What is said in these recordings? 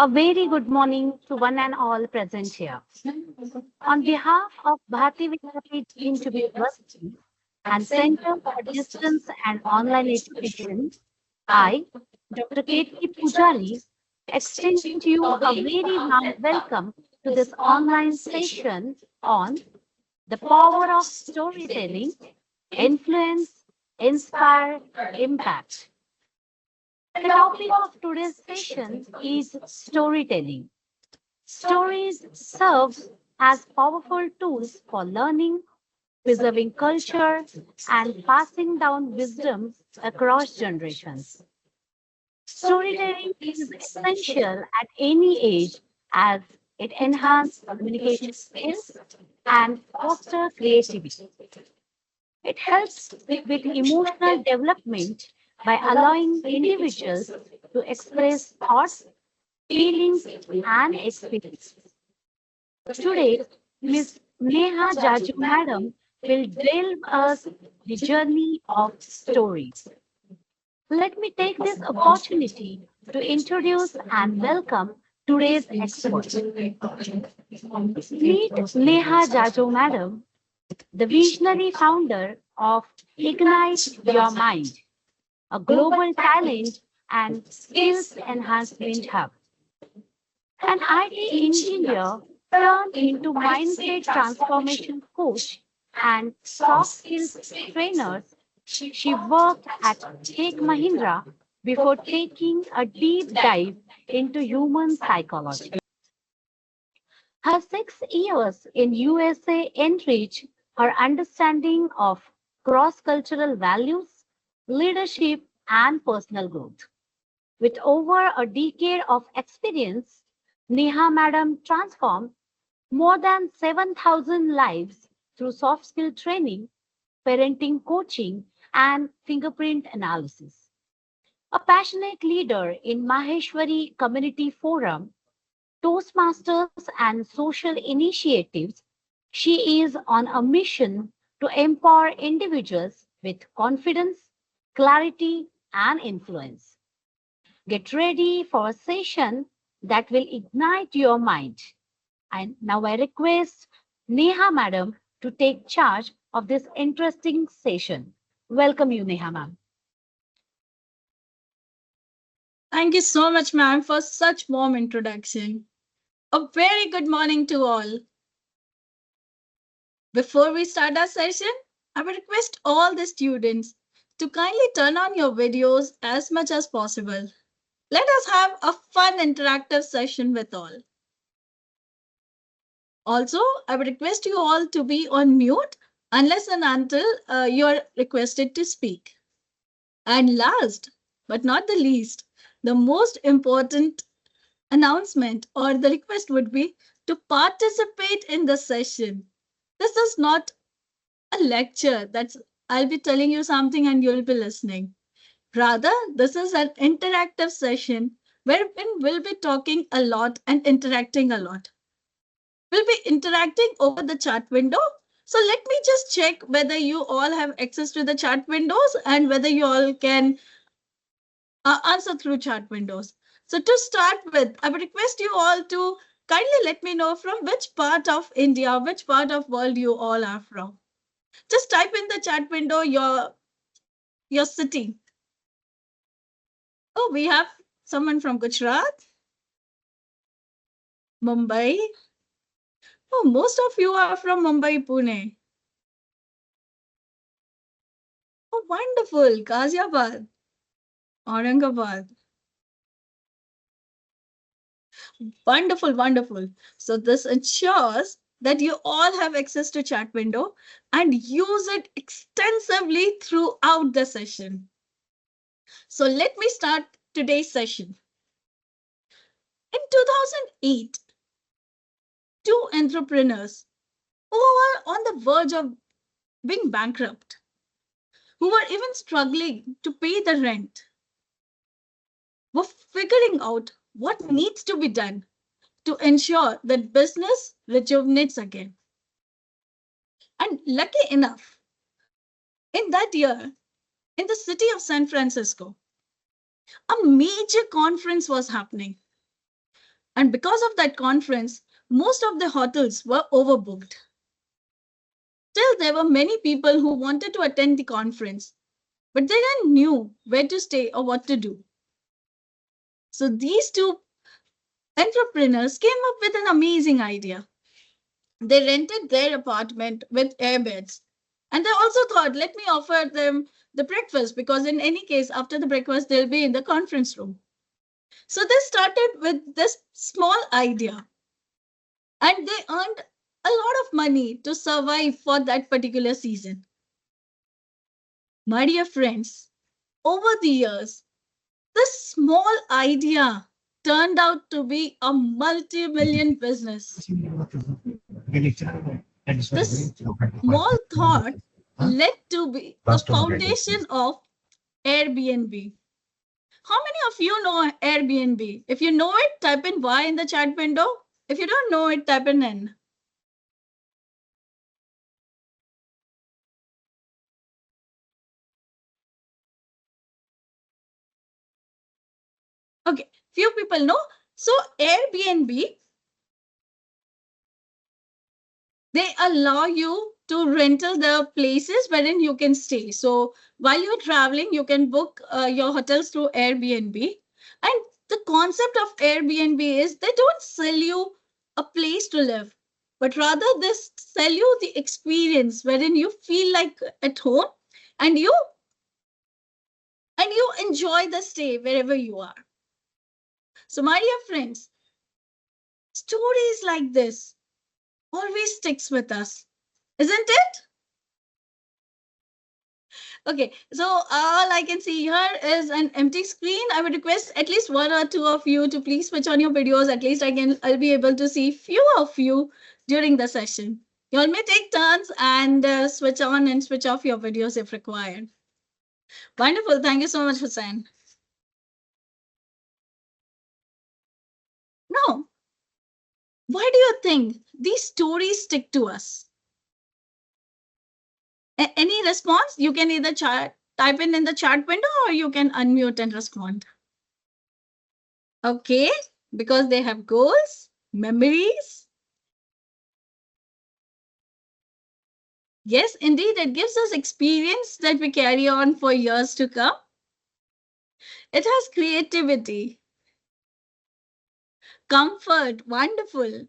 A very good morning to one and all present here. On behalf of Bharati Vidyapith University and Center for Distance and Online Education, I, Dr. K.T. Pujari, extend to you a very warm welcome to this online session on the power of storytelling, influence, inspire, impact. The topic of today's session is storytelling. Stories serve as powerful tools for learning, preserving culture, and passing down wisdom across generations. Storytelling is essential at any age as it enhances communication skills and fosters creativity. It helps with emotional development by allowing individuals to express thoughts, feelings, and experiences. Today, Ms. Neha Jajoo Madam will delve us the journey of stories. Let me take this opportunity to introduce and welcome today's expert. Meet Neha Jajoo Madam, the visionary founder of Ignite Your Mind, a global talent and skills enhancement hub. An IT engineer turned into mindset transformation coach and soft skills trainer. She worked at Tech Mahindra before taking a deep dive into human psychology. Her 6 years in USA enriched her understanding of cross-cultural values, leadership, and personal growth. With over a decade of experience, Neha Madam transformed more than 7,000 lives through soft skill training, parenting coaching, and fingerprint analysis. A passionate leader in Maheshwari Community Forum, Toastmasters, and social initiatives, she is on a mission to empower individuals with confidence, clarity, and influence. Get ready for a session that will ignite your mind. And now I request Neha Madam to take charge of this interesting session. Welcome you, Neha Ma'am. Thank you so much, ma'am, for such warm introduction. A very good morning to all. Before we start our session, I would request all the students to kindly turn on your videos as much as possible. Let us have a fun interactive session with all. Also, I would request you all to be on mute unless and until you are requested to speak. And last but not the least, the most important announcement or the request would be to participate in the session. This is not a lecture that's I'll be telling you something and you'll be listening. Rather, this is an interactive session where we'll be talking a lot and interacting a lot. We'll be interacting over the chat window. So let me just check whether you all have access to the chat windows and whether you all can answer through chat windows. So to start with, I would request you all to kindly let me know from which part of India, which part of world you all are from. Just type in the chat window your city. Oh, we have someone from Gujarat, Mumbai. Oh, most of you are from Mumbai, Pune. Oh, wonderful. Ghaziabad, Aurangabad. Wonderful, wonderful. So this ensures that you all have access to chat window and use it extensively throughout the session. So let me start today's session. In 2008, two entrepreneurs who were on the verge of being bankrupt, who were even struggling to pay the rent, were figuring out what needs to be done to ensure that business rejuvenates again. And lucky enough, in that year, in the city of San Francisco, a major conference was happening. And because of that conference, most of the hotels were overbooked. Still, there were many people who wanted to attend the conference, but they didn't knew where to stay or what to do. So these two entrepreneurs came up with an amazing idea. They rented their apartment with airbeds. And they also thought, let me offer them the breakfast because, in any case, after the breakfast, they'll be in the conference room. So they started with this small idea and they earned a lot of money to survive for that particular season. My dear friends, over the years, this small idea turned out to be a multi-million business. This small thought led to be the foundation of Airbnb. How many of you know Airbnb? If you know it, type in Y in the chat window. If you don't know it, type in N. Okay, few people know. So Airbnb, they allow you to rental the places wherein you can stay. So while you're traveling, you can book your hotels through Airbnb. And the concept of Airbnb is they don't sell you a place to live, but rather they sell you the experience wherein you feel like at home and you enjoy the stay wherever you are. So my dear friends, stories like this always sticks with us, isn't it? Okay, so all I can see here is an empty screen. I would request at least one or two of you to please switch on your videos. At least I'll be able to see few of you during the session. You all may take turns and switch on and switch off your videos if required. Wonderful. Thank you so much, Hussain. Now, why do you think these stories stick to us? Any response? You can either type in the chat window or you can unmute and respond. Okay, because they have goals, memories. Yes, indeed, it gives us experience that we carry on for years to come. It has creativity, comfort, wonderful,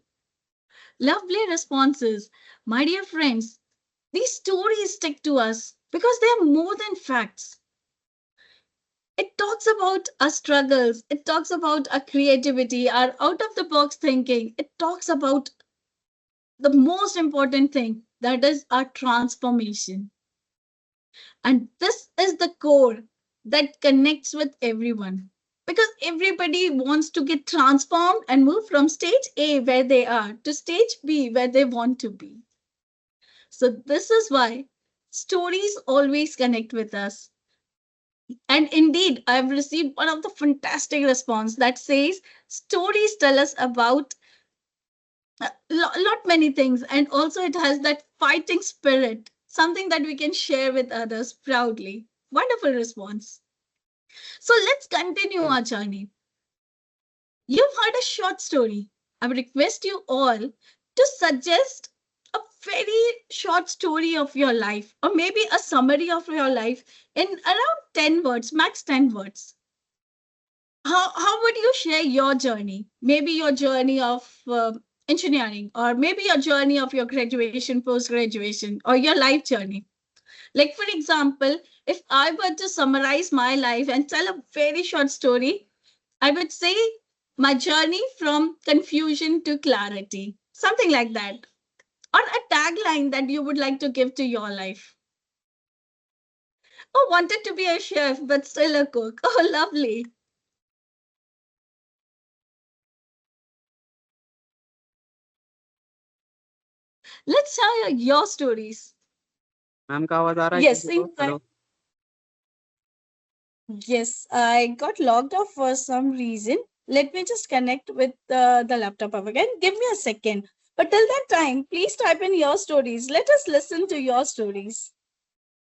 lovely responses. My dear friends, these stories stick to us because they are more than facts. It talks about our struggles. It talks about our creativity, our out of the box thinking. It talks about the most important thing, that is our transformation. And this is the core that connects with everyone because everybody wants to get transformed and move from stage A where they are to stage B where they want to be. So this is why stories always connect with us. And indeed, I've received one of the fantastic response that says stories tell us about a lot many things, and also it has that fighting spirit, something that we can share with others proudly. Wonderful response. So let's continue our journey. You've heard a short story. I would request you all to suggest a very short story of your life, or maybe a summary of your life in around 10 words, max 10 words. How would you share your journey? Maybe your journey of engineering, or maybe your journey of your graduation, post graduation, or your life journey. Like, for example, if I were to summarize my life and tell a very short story, I would say my journey from confusion to clarity, something like that, or a tagline that you would like to give to your life. Oh, wanted to be a chef, but still a cook. Oh, lovely. Let's share your stories. Ma'am का आवाज आ रहा है Yes, किसी को? in fact, hello yes, I got logged off for some reason. Let me just connect with the laptop up again. Give me a second. But till that time, please type in your stories. Let us listen to your stories.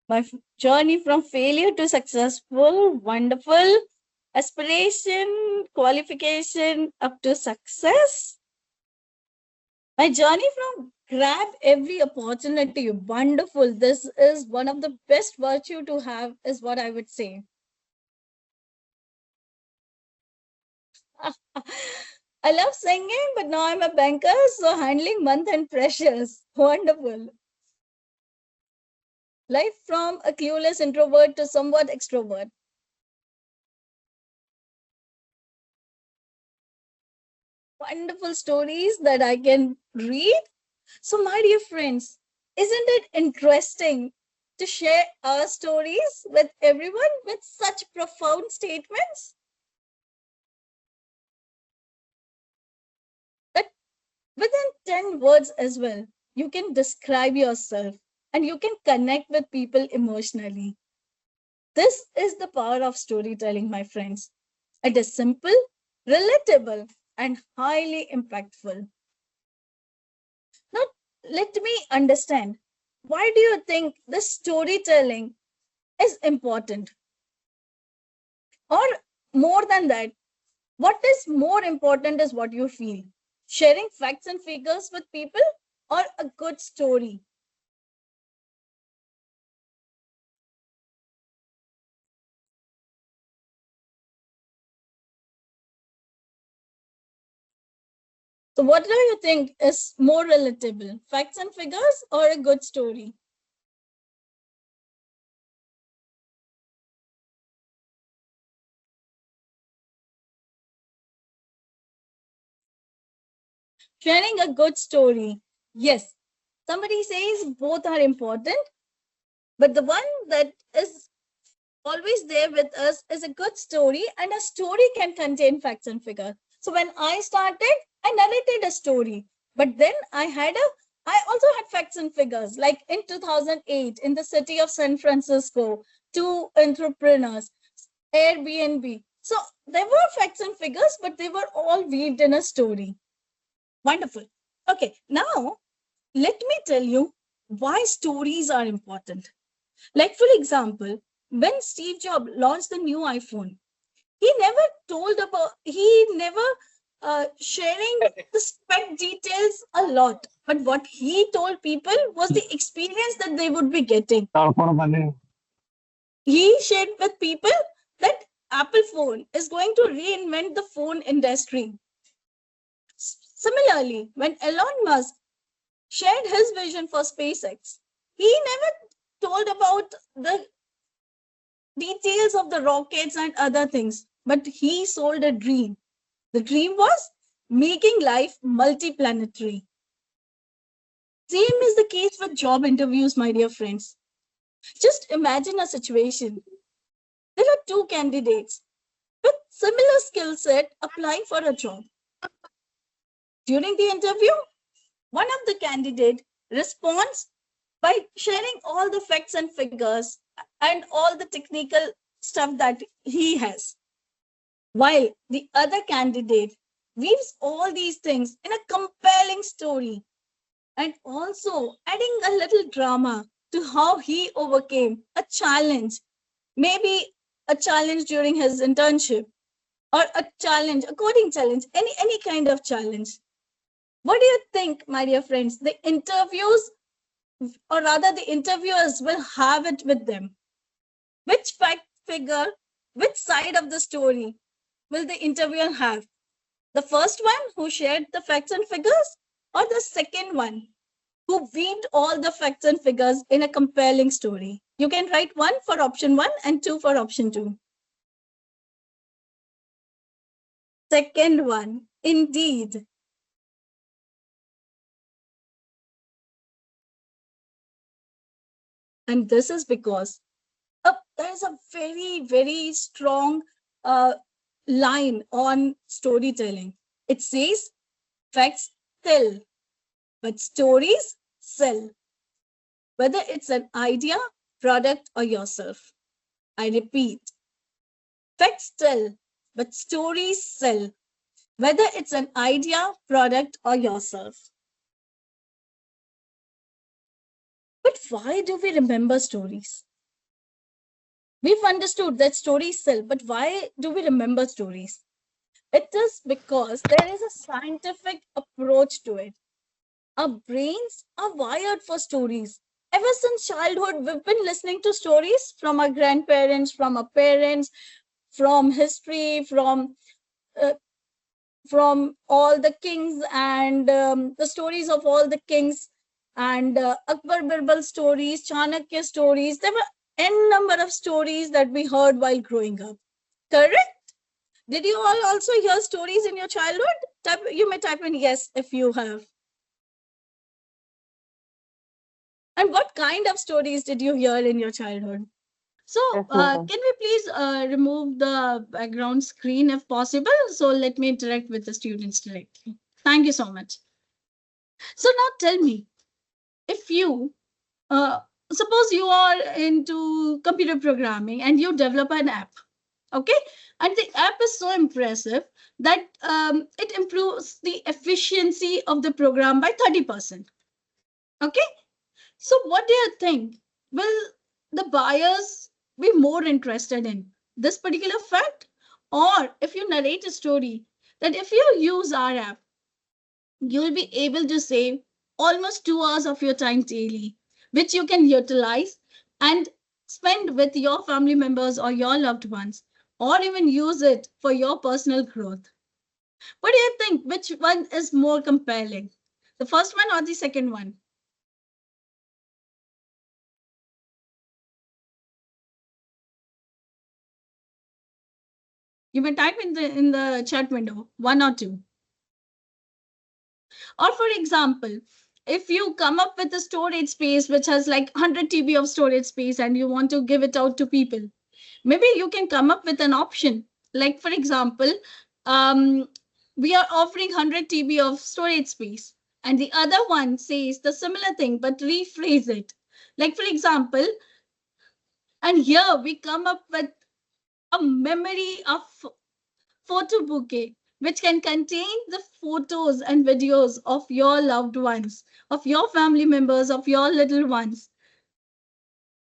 My journey from failure to successful, wonderful. aspiration, qualification up to success. My journey from grab every opportunity, wonderful. This is one of the best virtue to have, is what I would say. I love singing, but now I'm a banker, so handling month-end pressures. Wonderful. Life from a clueless introvert to somewhat extrovert. Wonderful stories that I can read. So, my dear friends, isn't it interesting to share our stories with everyone with such profound statements that within 10 words as well, you can describe yourself and you can connect with people emotionally. This is the power of storytelling, my friends. It is simple, relatable, and highly impactful. Now, let me understand, why do you think this storytelling is important? Or more than that, what is more important is what you feel? Sharing facts and figures with people or a good story? So, what do you think is more relatable, facts and figures or a good story? Sharing a good story. Yes, somebody says both are important, but the one that is always there with us is a good story, and a story can contain facts and figures. So when I started, I narrated a story, but then I also had facts and figures. Like in 2008, in the city of San Francisco, two entrepreneurs, Airbnb. So there were facts and figures, but they were all weaved in a story. Wonderful. Okay, now let me tell you why stories are important. Like, for example, when Steve Jobs launched the new iPhone, he never sharing the spec details a lot. But what he told people was the experience that they would be getting. He shared with people that Apple phone is going to reinvent the phone industry. Similarly, when Elon Musk shared his vision for SpaceX, he never told about the details of the rockets and other things, but he sold a dream. The dream was making life multiplanetary. Same is the case with job interviews, my dear friends. Just imagine a situation. There are two candidates with similar skill set applying for a job. During the interview, one of the candidate responds by sharing all the facts and figures and all the technical stuff that he has, while the other candidate weaves all these things in a compelling story and also adding a little drama to how he overcame a challenge, maybe a challenge during his internship or a challenge, a coding challenge, any kind of challenge. What do you think, my dear friends? The interviews, or rather the interviewers, will have it with them. Which fact figure, which side of the story will the interviewer have? The first one who shared the facts and figures, or the second one who weaved all the facts and figures in a compelling story? You can write one for option one and two for option two. Second one, indeed. And this is because there is a very, very strong uh, line on storytelling. It says, facts tell, but stories sell. Whether it's an idea, product, or yourself. I repeat, facts tell, but stories sell. Whether it's an idea, product, or yourself. But why do we remember stories? We've understood that stories sell, but why do we remember stories? It is because there is a scientific approach to it. Our brains are wired for stories. Ever since childhood, we've been listening to stories from our grandparents, from our parents, from history, uh, from all the kings and the stories of all the kings and Akbar Birbal stories, Chanakya stories. There were n number of stories that we heard while growing up. Correct? Did you all also hear stories in your childhood? You may type in yes if you have. And what kind of stories did you hear in your childhood? So, Yes, Neha. can we please remove the background screen if possible? So, let me interact with the students directly. Thank you so much. So, now tell me, if you uh, suppose you are into computer programming and you develop an app, okay, and the app is so impressive that it improves the efficiency of the program by 30%. Okay, so what do you think? Will the buyers be more interested in this particular fact? Or if you narrate a story that if you use our app, you'll be able to save almost 2 hours of your time daily, which you can utilize and spend with your family members or your loved ones, or even use it for your personal growth. What do you think? Which one is more compelling? The first one or the second one? You may type in the chat window, one or two. Or for example, if you come up with a storage space which has like 100 TB of storage space and you want to give it out to people, maybe you can come up with an option. Like for example, um, we are offering 100 TB of storage space, and the other one says the similar thing but rephrase it. Like for example, and here we come up with a memory of photo bouquet, which can contain the photos and videos of your loved ones, of your family members, of your little ones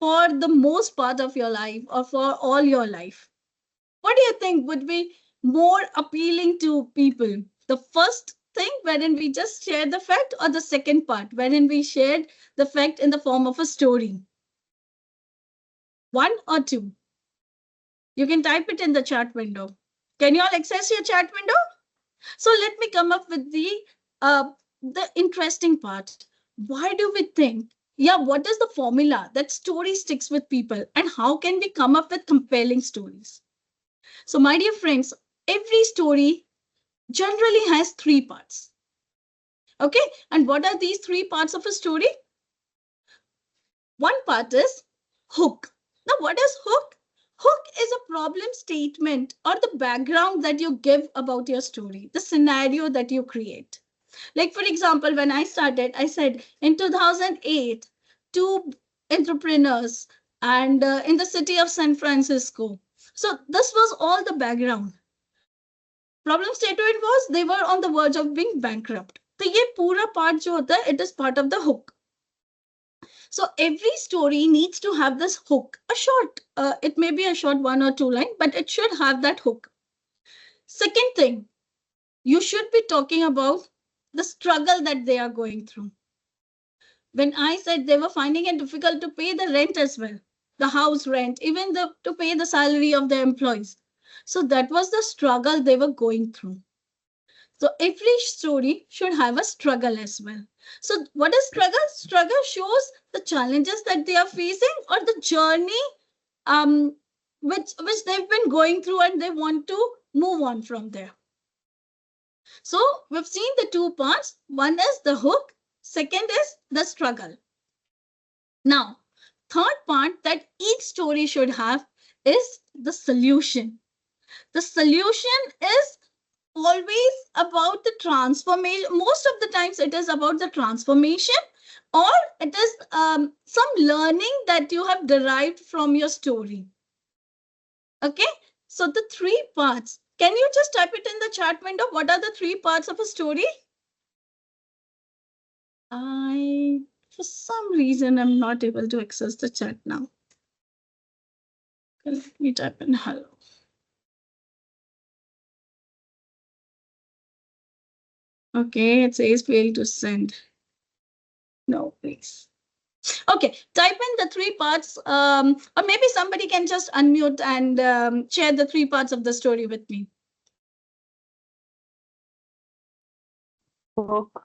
for the most part of your life or for all your life. What do you think would be more appealing to people? The first thing wherein we just share the fact, or the second part wherein we shared the fact in the form of a story? One or two? You can type it in the chat window. Can you all access your chat window? So let me come up with the interesting part. Why do we think? Yeah, what is the formula that story sticks with people, and how can we come up with compelling stories? So, my dear friends, every story generally has three parts. Okay, and what are these three parts of a story? One part is hook. Now, what is hook? Hook is a problem statement or the background that you give about your story, the scenario that you create. Like, for example, when I started, I said in 2008, two entrepreneurs and in the city of San Francisco. So, this was all the background. Problem statement was they were on the verge of being bankrupt. So, ये पूरा part जो होता है, it is part of the hook. So every story needs to have this hook, a short, it may be a short 1 or 2 line, but it should have that hook. Second thing, you should be talking about the struggle that they are going through. When I said they were finding it difficult to pay the rent as well, the house rent, even to pay the salary of their employees. So that was the struggle they were going through. So every story should have a struggle as well. So what is struggle? Struggle shows the challenges that they are facing or the journey um, which they've been going through and they want to move on from there. So we've seen the two parts. One is the hook. Second is the struggle. Now, third part that each story should have is the solution. The solution is always about the transformation. Most of the times it is about the transformation, or it is some learning that you have derived from your story. Okay, so the three parts. Can you just type it in the chat window? What are the three parts of a story? For some reason, I'm not able to access the chat now. Let me type in hello. Okay, it says fail to send. No, please. Okay, type in the three parts, or maybe somebody can just unmute and share the three parts of the story with me. Hook,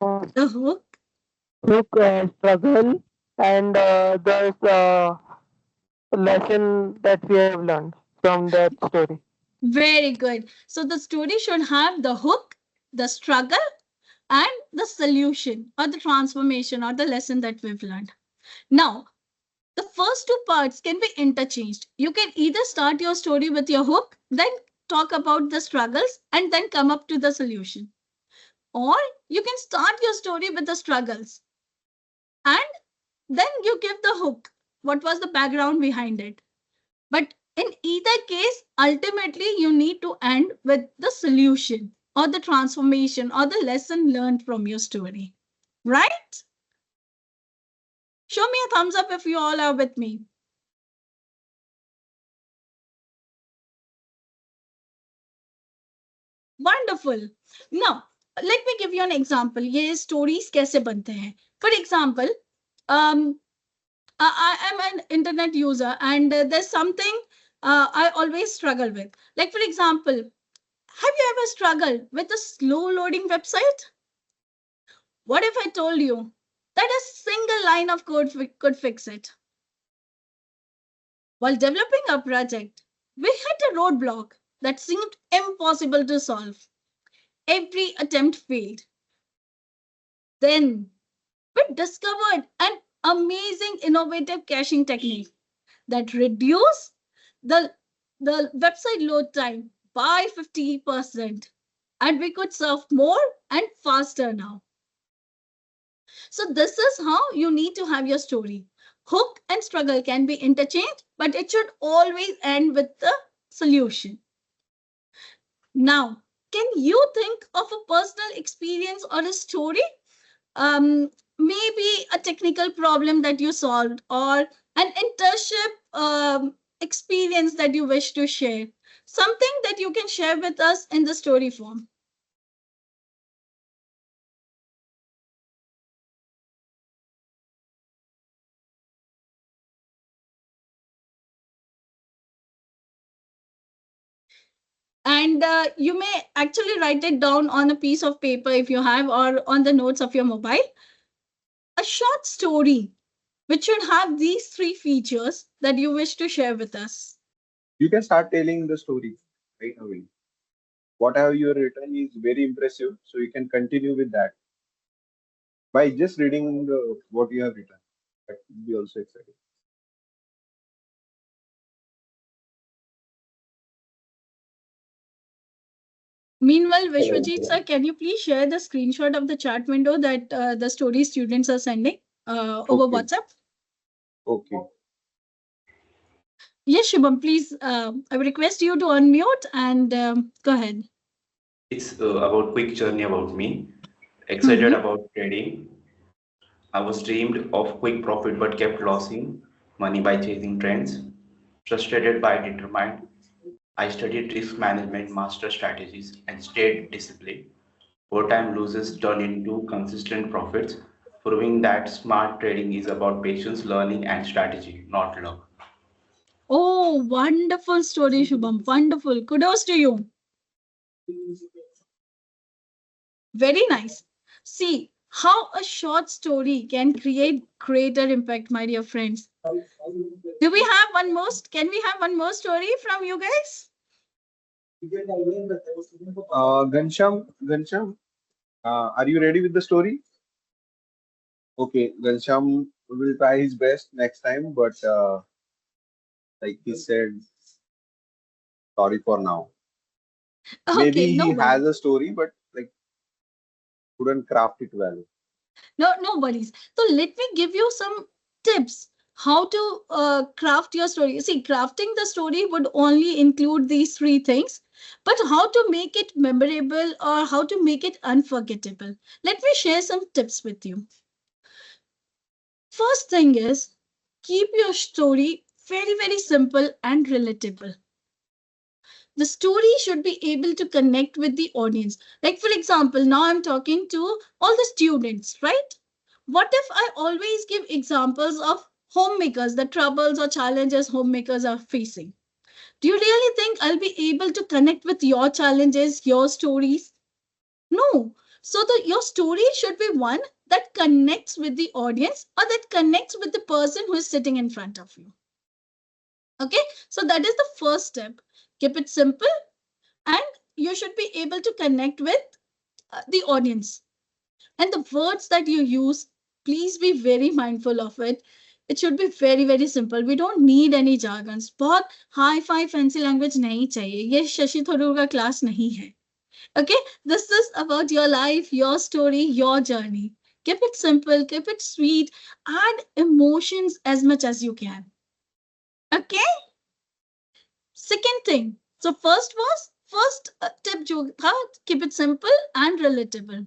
The hook. hook, struggle, and there's a lesson that we have learned from that story. Very good. So the story should have the hook, the struggle, and the solution or the transformation or the lesson that we've learned. Now, the first two parts can be interchanged. You can either start your story with your hook, then talk about the struggles, and then come up to the solution. Or you can start your story with the struggles and then you give the hook. What was the background behind it? But in either case, ultimately, you need to end with the solution or the transformation or the lesson learned from your story. Right? Show me a thumbs up if you all are with me. Wonderful. Now, let me give you an example. ये stories कैसे बनते हैं? For example, I am an internet user and there's something I always struggle with. Like, for example, have you ever struggled with a slow loading website? What if I told you that a single line of code could fix it? While developing our project, we hit a roadblock that seemed impossible to solve. Every attempt failed. Then we discovered an amazing innovative caching technique that reduced the, the website load time by 50%. And we could serve more and faster now. So this is how you need to have your story. Hook and struggle can be interchanged, but it should always end with the solution. Now, can you think of a personal experience or a story? Maybe a technical problem that you solved or an internship experience that you wish to share. Something that you can share with us in the story form. And you may actually write it down on a piece of paper if you have, or on the notes of your mobile. A short story which should have these three features that you wish to share with us. You can start telling the story right away. Whatever you have written is very impressive, so you can continue with that by just reading what you have written. That will be also exciting. Meanwhile, Vishwajit sir, can you please share the screenshot of the chat window that the story students are sending over Okay. WhatsApp? Okay. Yes, Shubham, please, I will request you to unmute and go ahead. It's about quick journey about me. Excited about trading. I was dreamed of quick profit but kept losing money by chasing trends. Frustrated but determined, I studied risk management, master strategies, and stayed disciplined. Over time, losses turned into consistent profits, proving that smart trading is about patience, learning, and strategy, not luck. Oh, wonderful story, Shubham. Wonderful. Kudos to you. Very nice. See how a short story can create greater impact, my dear friends. Do we have one more? Can we have one more story from you guys? Gansham, are you ready with the story? Okay, Gansham will try his best next time, but like he said, sorry for now. Okay, Maybe no he has worries. a story, but like couldn't craft it well. No worries. So let me give you some tips how to craft your story. See, crafting the story would only include these three things, but how to make it memorable or how to make it unforgettable. Let me share some tips with you. First thing is keep your story Very, very simple and relatable. The story should be able to connect with the audience. Like, for example, now I'm talking to all the students, right? What if I always give examples of homemakers, the troubles or challenges homemakers are facing? Do you really think I'll be able to connect with your challenges, your stories? No. So your story should be one that connects with the audience or that connects with the person who is sitting in front of you. Okay, so that is the first step. Keep it simple and you should be able to connect with the audience. And the words that you use, please be very mindful of it. It should be very, very simple. We don't need any jargons. बहुत hi fi fancy language नहीं चाहिए. ये शशि थरूर का class नहीं है. Okay, this is about your life, your story, your journey. Keep it simple, keep it sweet, add emotions as much as you can. Okay. Second thing. So first tip jo tha, keep it simple and relatable.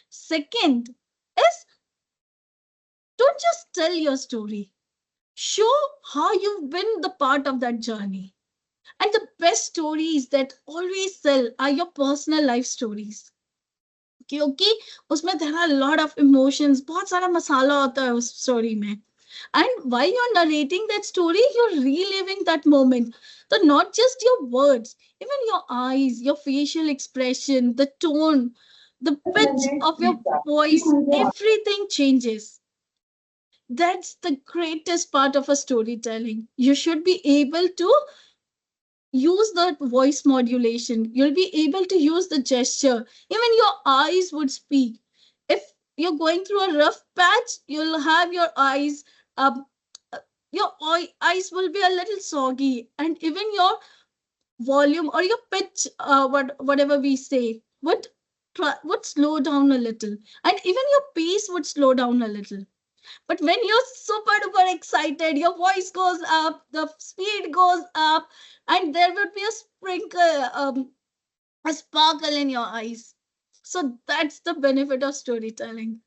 Second is don't just tell your story. Show how you've been the part of that journey. And the best stories that always sell are your personal life stories. क्योंकि उसमें there are a lot of emotions, बहुत सारा मसाला होता है उस story में. And while you're narrating that story, you're reliving that moment. So not just your words, even your eyes, your facial expression, the tone, the pitch of your voice, everything changes. That's the greatest part of a storytelling. You should be able to use the voice modulation. You'll be able to use the gesture. Even your eyes would speak. If you're going through a rough patch, you'll have your eyes, your eyes will be a little soggy, and even your volume or your pitch, whatever we say, would slow down a little, and even your pace would slow down a little. But when you're super duper excited, your voice goes up, the speed goes up, and there would be a sprinkle, a sparkle in your eyes. So that's the benefit of storytelling.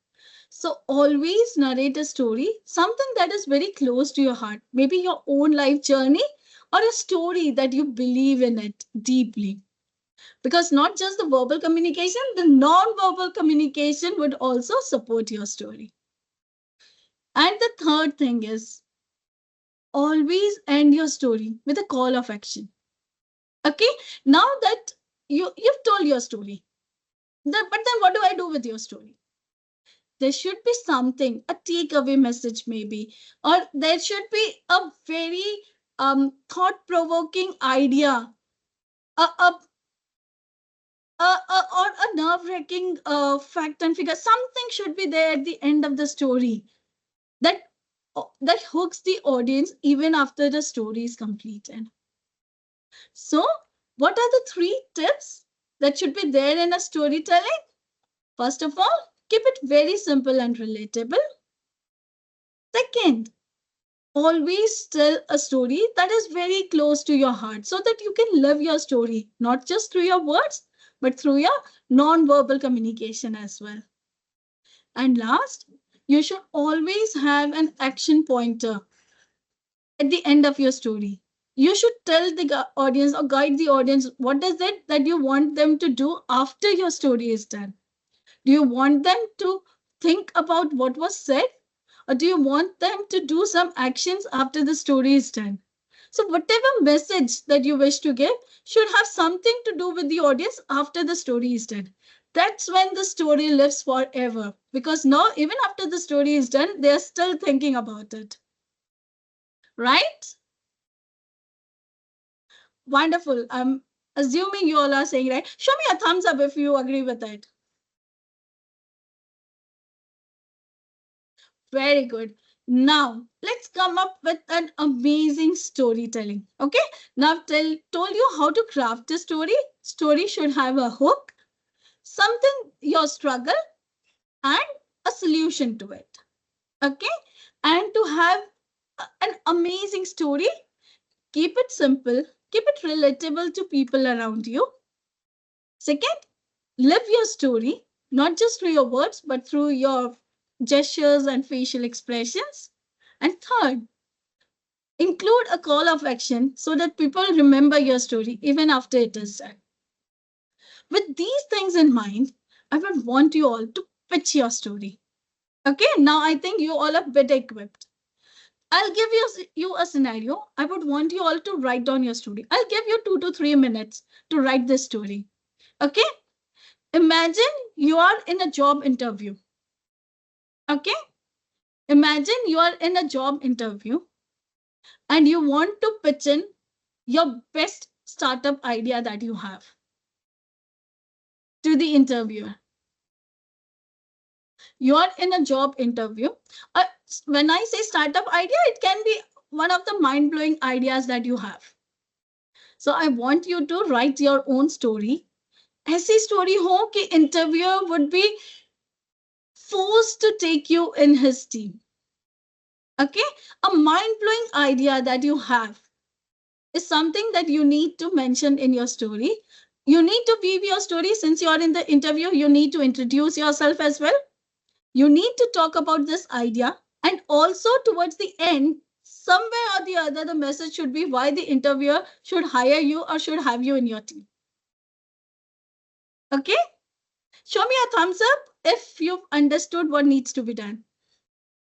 So always narrate a story, something that is very close to your heart, maybe your own life journey or a story that you believe in it deeply. Because not just the verbal communication, the non-verbal communication would also support your story. And the third thing is always end your story with a call of action. Okay, now that you've told your story, but then what do I do with your story? There should be something, a takeaway message maybe, or there should be a very thought-provoking idea, or a nerve-wracking fact and figure. Something should be there at the end of the story that that hooks the audience even after the story is completed. So, what are the 3 tips that should be there in a storytelling? First of all, keep it very simple and relatable. Second, always tell a story that is very close to your heart so that you can live your story, not just through your words, but through your non-verbal communication as well. And last, you should always have an action pointer at the end of your story. You should tell the audience or guide the audience what is it that you want them to do after your story is done. Do you want them to think about what was said? Or do you want them to do some actions after the story is done? So whatever message that you wish to give should have something to do with the audience after the story is done. That's when the story lives forever. Because now, even after the story is done, they're still thinking about it. Right? Wonderful. I'm assuming you all are saying right. Show me a thumbs up if you agree with it. Very good. Now, let's come up with an amazing storytelling. Okay, now told you how to craft a story. Story should have a hook, something your struggle, and a solution to it. Okay, and to have an amazing story, keep it simple, keep it relatable to people around you. Second, live your story, not just through your words, but through your gestures and facial expressions. And third, Include a call of action so that people remember your story even after it is said. With these things in mind, I would want you all to pitch your story. Okay, now I think you all are better equipped. I'll give you a scenario. I would want you all to write down your story. I'll give you 2 to 3 minutes to write this story. Okay, imagine you are in a job interview. Okay, imagine you are in a job interview and you want to pitch in your best startup idea that you have to the interviewer. You are in a job interview. Uh, when I say startup idea, it can be one of the mind blowing ideas that you have. So I want you to write your own story. ऐसी story हो कि interviewer would be forced to take you in his team. Okay, a mind blowing idea that you have is something that you need to mention in your story. You need to weave your story. Since you are in the interview, you need to introduce yourself as well. You need to talk about this idea, and also towards the end, somewhere or the other, the message should be why the interviewer should hire you or should have you in your team. Okay, show me a thumbs up if you've understood what needs to be done.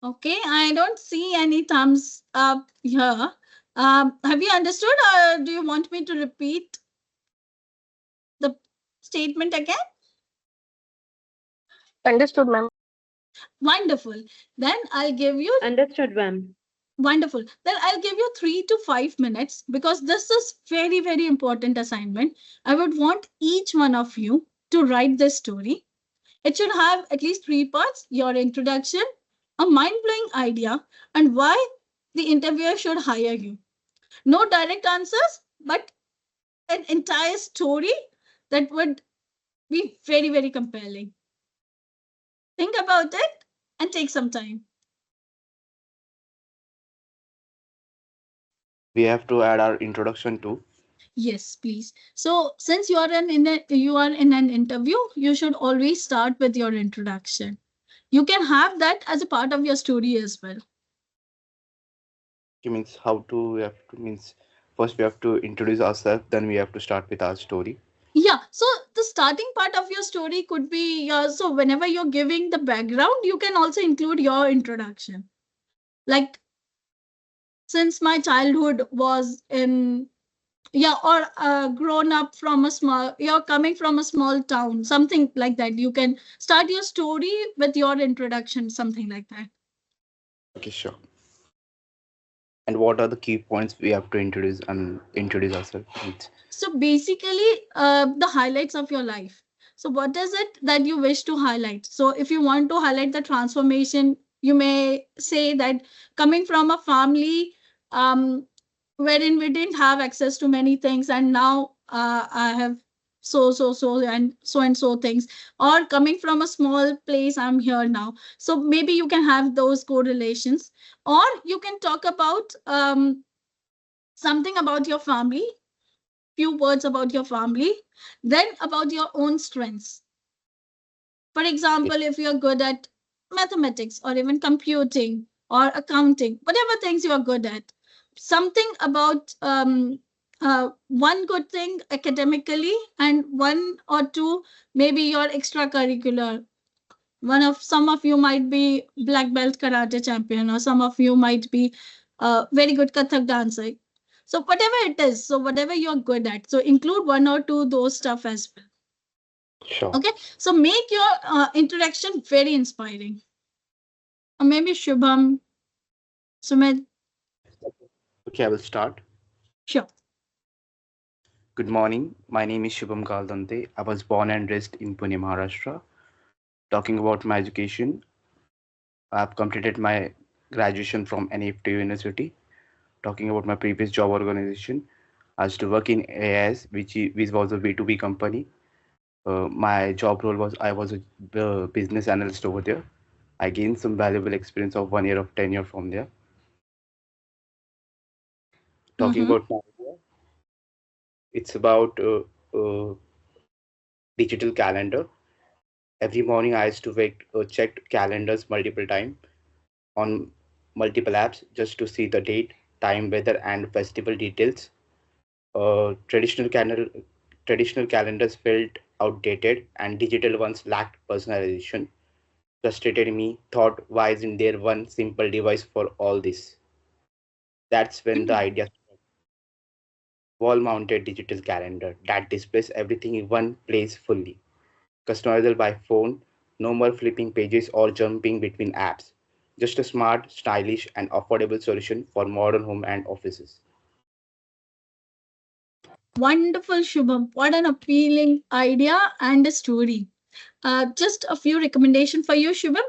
Okay, I don't see any thumbs up here. Have you understood, or do you want me to repeat the statement again? Understood, ma'am. Wonderful. Then I'll give you Understood, ma'am. Wonderful. Then I'll give you 3 to 5 minutes because this is very, very important assignment. I would want each one of you to write this story. It should have at least 3 parts: your introduction, a mind-blowing idea, and why the interviewer should hire you. No direct answers, but an entire story that would be very, very compelling. Think about it and take some time. We have to add our introduction too. Yes, please. So since you are in an interview, you should always start with your introduction. You can have that as a part of your story as well. It means how to we have to means first we have to introduce ourselves, then we have to start with our story. Yeah. So the starting part of your story could be so whenever you're giving the background, you can also include your introduction. Like since my childhood was in or grown up from a small, you're coming from a small town, something like that. You can start your story with your introduction, something like that. Okay, sure. And what are the key points we have to introduce ourselves? So basically, the highlights of your life. So what is it that you wish to highlight? So if you want to highlight the transformation, you may say that coming from a family wherein we didn't have access to many things, and now I have and so things, or coming from a small place, I'm here now. So maybe you can have those correlations, or you can talk about something about your family, few words about your family, then about your own strengths. For example, if you're good at mathematics or even computing or accounting, whatever things you are good at, something about one good thing academically and one or two maybe your extracurricular. Some of you might be black belt karate champion, or some of you might be very good Kathak dancer. So whatever it is, so whatever you're good at, so include one or two those stuff as well. Sure. Okay, so make your introduction very inspiring. Or maybe Shubham, Sumit. Okay, I will start. Sure. Good morning. My name is Shubham Kaldante. I was born and raised in Pune, Maharashtra. Talking about my education, I have completed my graduation from NFT University. Talking about my previous job organization, I used to work in AIS, which was a B2B company. My job role was I was a business analyst over there. I gained some valuable experience of 1 year of tenure from there. Talking Mm-hmm. about my idea, it's about digital calendar. Every morning I used to check calendars multiple times on multiple apps just to see the date time, weather, and festival details. Traditional calendars felt outdated, and digital ones lacked personalization. Frustrated me, thought, why isn't there one simple device for all this? That's when the idea struck. Wall-mounted digital calendar that displays everything in one place fully. Customizable by phone, no more flipping pages or jumping between apps. Just a smart, stylish, and affordable solution for modern home and offices. Wonderful, Shubham. What an appealing idea and a story. Just a few recommendations for you, Shubham.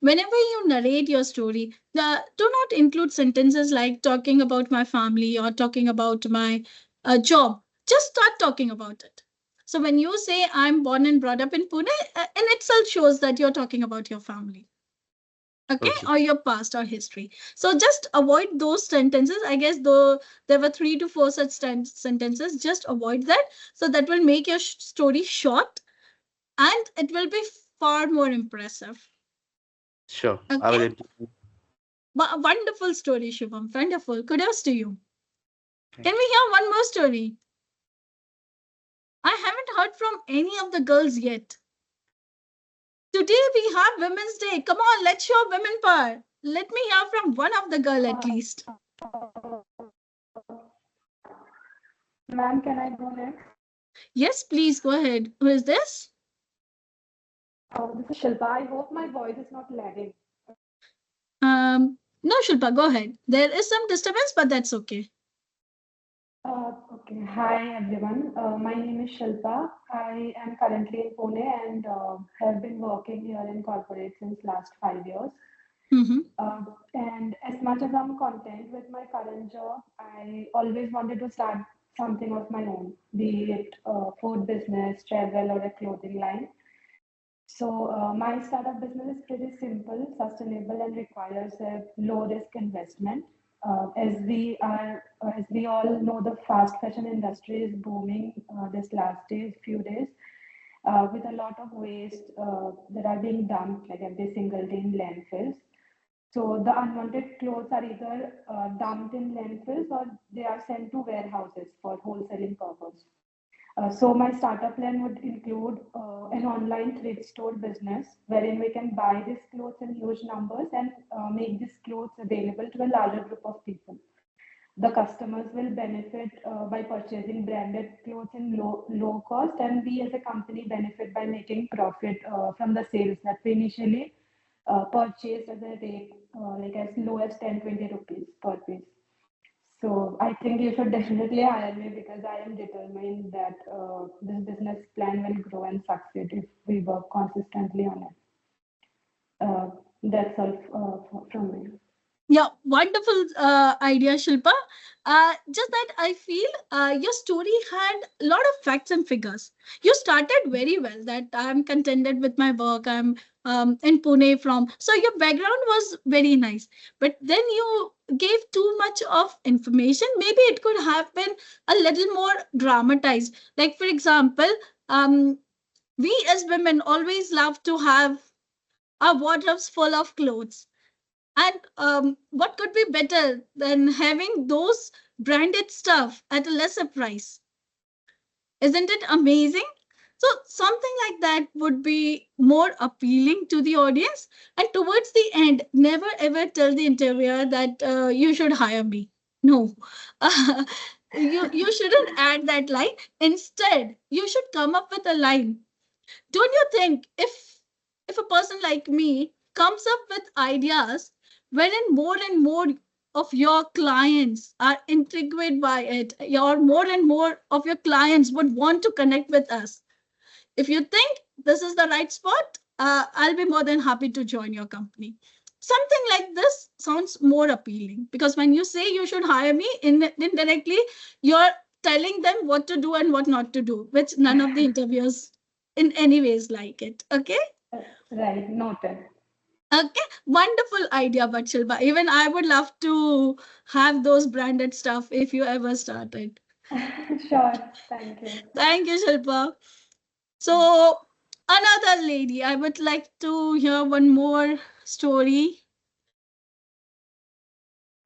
Whenever you narrate your story, do not include sentences like talking about my family or talking about my job. Just start talking about it. So when you say I'm born and brought up in Pune, in itself shows that you're talking about your family, okay, Okay, or your past or history. So just avoid those sentences. I guess though there were 3 to 4 such sentences, just avoid that. So that will make your story short and it will be far more impressive. sure. I Okay. will. Wonderful story, Shubham. Wonderful. Kudos to you. Can Thank we hear one more story? I haven't heard from any of the girls yet. Today we have Women's Day. Come on, let's show women power. Let me hear from one of the girl at least. Ma'am, can I go next? Yes, please go ahead. Who is this? This is Shilpa. I hope my voice is not lagging. No, Shilpa, go ahead. There is some disturbance, but that's okay. Okay. Hi, everyone. My name is Shilpa. I am currently in Pune and have been working here in corporate since last 5 years. Mm-hmm. Uh, and as much as I'm content with my current job, I always wanted to start something of my own, be it food business, travel, or a clothing line. So my startup business is pretty simple, sustainable, and requires a low risk investment. As we all know, the fast fashion industry is booming this last few days, with a lot of waste that are being dumped like every single day in landfills. So the unwanted clothes are either dumped in landfills or they are sent to warehouses for wholesaling purpose. So my startup plan would include an online thrift store business wherein we can buy these clothes in huge numbers and make these clothes available to a larger group of people. The customers will benefit by purchasing branded clothes in low cost, and we as a company benefit by making profit from the sales that we initially purchased at a rate like as low as 10-20 rupees per piece. So I think you should definitely hire me because I am determined that this business plan will grow and succeed if we work consistently on it. That's all from me. Yeah, wonderful idea, Shilpa. Just that I feel your story had a lot of facts and figures. You started very well. That I'm contented with my work. I'm in Pune from. So your background was very nice. But then you gave too much of information. Maybe it could have been a little more dramatized. Like for example, um, we as women always love to have our wardrobes full of clothes, and what could be better than having those branded stuff at a lesser price? Isn't it amazing? So something like that would be more appealing to the audience. And towards the end, never ever tell the interviewer that you should hire me. No, you shouldn't add that line. Instead, you should come up with a line. Don't you think if a person like me comes up with ideas wherein more and more of your clients are intrigued by it, or more and more of your clients would want to connect with us, if you think this is the right spot, I'll be more than happy to join your company. Something like this sounds more appealing because when you say you should hire me, indirectly you're telling them what to do and what not to do, which none of the interviewers in any ways like it. Okay. Right, noted. Okay, wonderful idea, but Shilpa, even I would love to have those branded stuff if you ever started. Sure, thank you. Thank you, Shilpa. So, another lady, I would like to hear one more story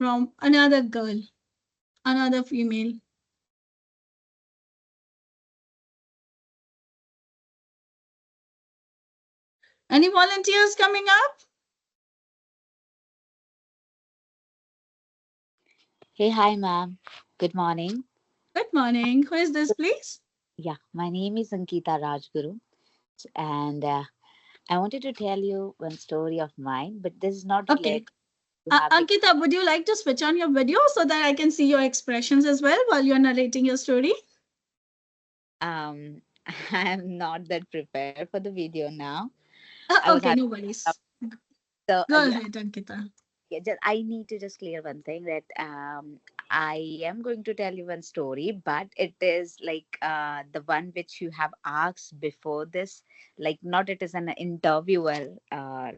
from another girl, another female. Any volunteers coming up? Hey, hi, ma'am. Good morning. Good morning. Who is this, please? Yeah, my name is Ankita Rajguru, and I wanted to tell you one story of mine, but this is not Okay. related to having. Ankita, would you like to switch on your video so that I can see your expressions as well while you're narrating your story? Um, I am not that prepared for the video now. I was Okay, having no worries. so Go yeah, ahead, Ankita. yeah, I need to just clear one thing that I am going to tell you one story, but it is like the one which you have asked before this, like not it is an interviewer,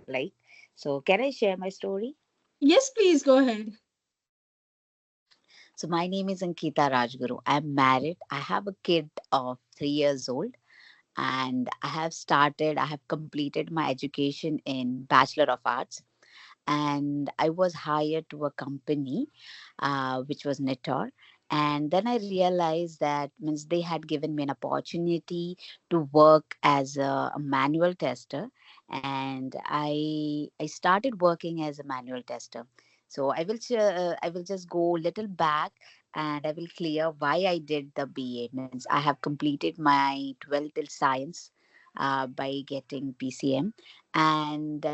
like. So can I share my story? Yes, please go ahead. So my name is Ankita Rajguru. I'm married. I have a kid of 3 years old, and I have completed my education in Bachelor of Arts, and I was hired to a company, which was Netor. And then I realized that means they had given me an opportunity to work as a manual tester, and I started working as a manual tester. So I will just go little back, and I will clear why I did the BA. Means I have completed my 12th till science by getting PCM, and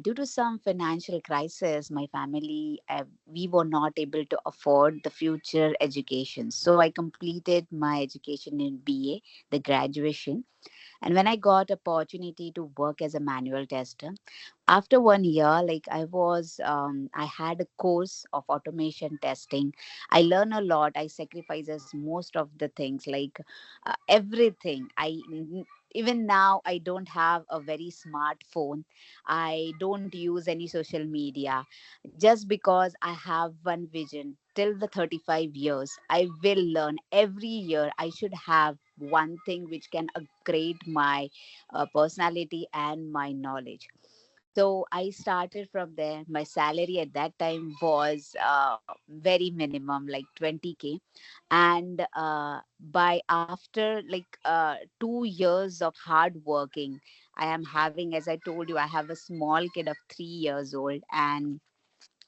due to some financial crisis my family we were not able to afford the future education, so I completed my education in BA, the graduation. And when I got opportunity to work as a manual tester, after 1 year, like I had a course of automation testing. I learn a lot. I sacrifices most of the things, like everything. Even now I don't have a very smartphone. I don't use any social media, just because I have one vision. Till the 35 years I will learn. Every year I should have one thing which can upgrade my personality and my knowledge. So I started from there. My salary at that time was very minimum, like 20K. And by after like 2 years of hard working, I am having, as I told you, I have a small kid of 3 years old, and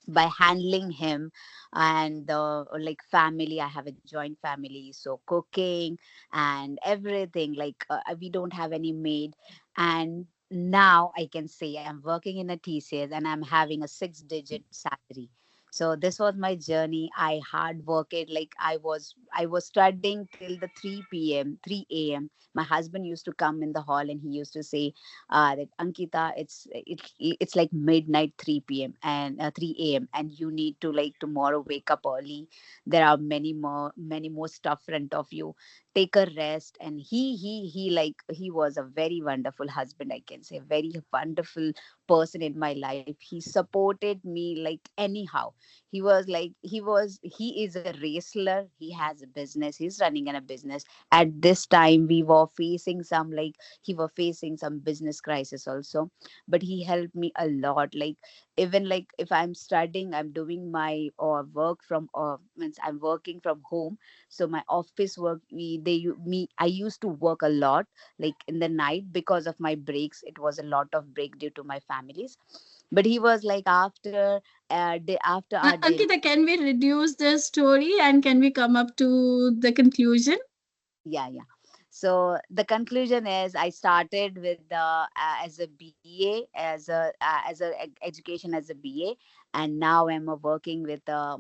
by handling him and the like family, I have a joint family, so cooking and everything, like we don't have any maid. And now I can say I'm working in a TCS and I'm having a 6 digit salary. So this was my journey. I hard work it, like I was studying till the 3 p.m 3 a.m. My husband used to come in the hall and he used to say that Ankita, it's like midnight 3 p.m and 3 a.m, and you need to like tomorrow wake up early. There are many more stuff front of you. Take a rest. And he like he was a very wonderful husband, I can say, very wonderful person in my life. He supported me like anyhow. He is a wrestler. He has a business. He's running in a business. At this time we were facing some like he were facing some business crisis also, but he helped me a lot. Like even like if I'm studying, I'm doing my work from means I'm working from home. So my office work, me I used to work a lot, like in the night, because of my breaks. It was a lot of break due to my families. But he was like after after our dinner. Ankita, can we reduce the story and can we come up to the conclusion? Yeah, yeah. So the conclusion is I started with the as a BA, as a education as a BA, and now I'm working with a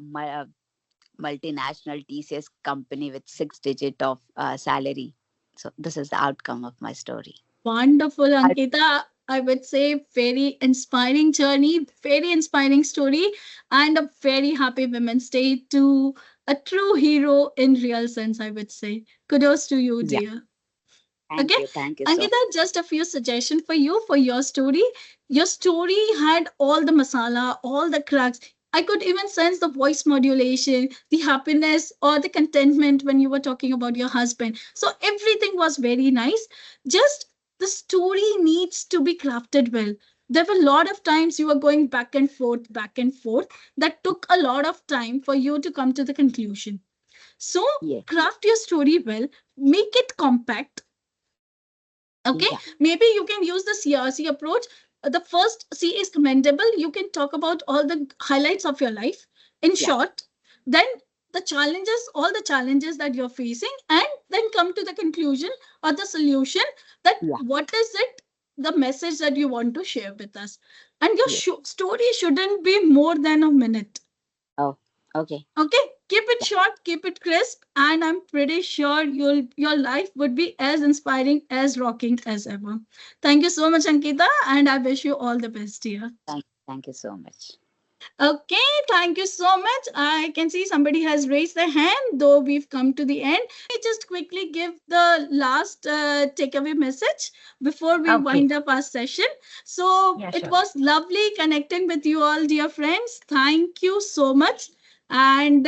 multinational TCS company with 6 digit of salary. So this is the outcome of my story. Wonderful, Ankita. I would say very inspiring journey, very inspiring story, and a very happy Women's Day to a true hero in real sense, I would say. Kudos to you, Yeah, dear. Okay, thank you so. Ankita, just a few suggestions for you for your story. Your story had all the masala, all the cracks. I could even sense the voice modulation, the happiness or the contentment when you were talking about your husband. So everything was very nice. Just the story needs to be crafted well. There were a lot of times you were going back and forth. That took a lot of time for you to come to the conclusion. So Yeah. craft your story well, make it compact. Okay, Yeah. maybe you can use the CRC approach. The first C is commendable. You can talk about all the highlights of your life in Yeah. short. Then the challenges, all the challenges that you're facing, and then come to the conclusion or the solution, that Yeah. what is it, the message that you want to share with us. And your Yeah. story shouldn't be more than a minute. Oh, okay. Okay, keep it Yeah. short, keep it crisp, and I'm pretty sure your life would be as inspiring, as rocking as ever. Thank you so much, Ankita, and I wish you all the best, dear. Thank you so much. Okay, thank you so much. I can see somebody has raised their hand, though we've come to the end. Let me just quickly give the last takeaway message before we Okay. wind up our session. So Yeah, it sure. was lovely connecting with you all, dear friends. Thank you so much. And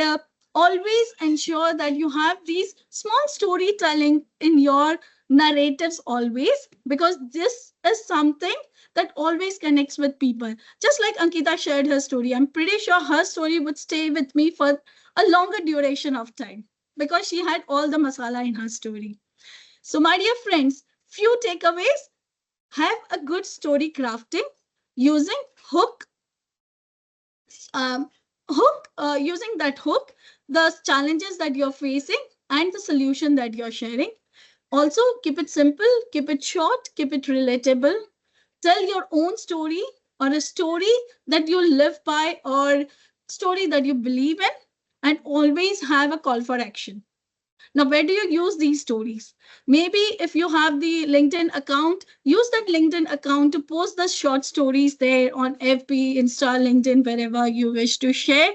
always ensure that you have these small storytelling in your narratives always, because this is something that always connects with people. Just like Ankita shared her story, I'm pretty sure her story would stay with me for a longer duration of time because she had all the masala in her story. So, my dear friends, few takeaways: have a good story crafting using hook, um, using that hook, the challenges that you're facing, and the solution that you're sharing. Also, keep it simple, keep it short, keep it relatable. Tell your own story, or a story that you live by, or story that you believe in, and always have a call for action. Now, where do you use these stories? Maybe if you have the LinkedIn account, use that LinkedIn account to post the short stories there on FB, Insta, LinkedIn, wherever you wish to share.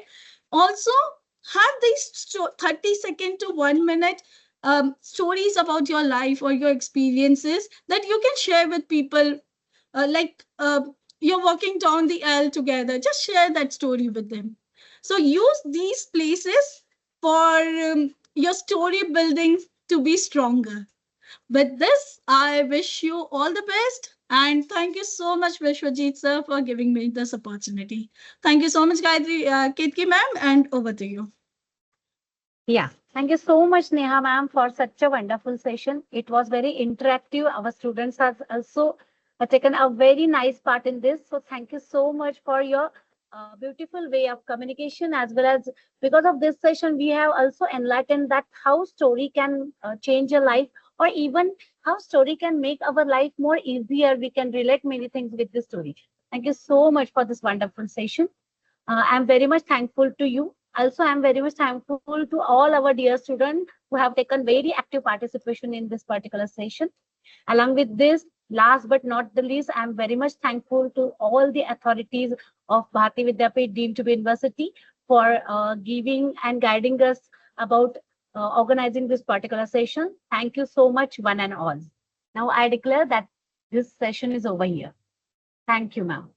Also, have these 30-second to 1 minute stories about your life or your experiences that you can share with people. Like you're walking down the aisle together, just share that story with them. So use these places for your story building to be stronger. With this, I wish you all the best, and thank you so much, Vishwajit sir, for giving me this opportunity. Thank you so much, Gayatri, Ketki ma'am, and over to you. Yeah. Thank you so much, Neha ma'am, for such a wonderful session. It was very interactive. Our students have also taken a very nice part in this. So thank you so much for your beautiful way of communication, as well as because of this session, we have also enlightened that how story can change your life, or even how story can make our life more easier. We can relate many things with the story. Thank you so much for this wonderful session. I'm very much thankful to you. Also, I'm very much thankful to all our dear students who have taken very active participation in this particular session. Along with this, last but not the least, I'm very much thankful to all the authorities of Bharati Vidyapeeth Deemed to be University for giving and guiding us about organizing this particular session. Thank you so much, one and all. Now I declare that this session is over here. Thank you, ma'am.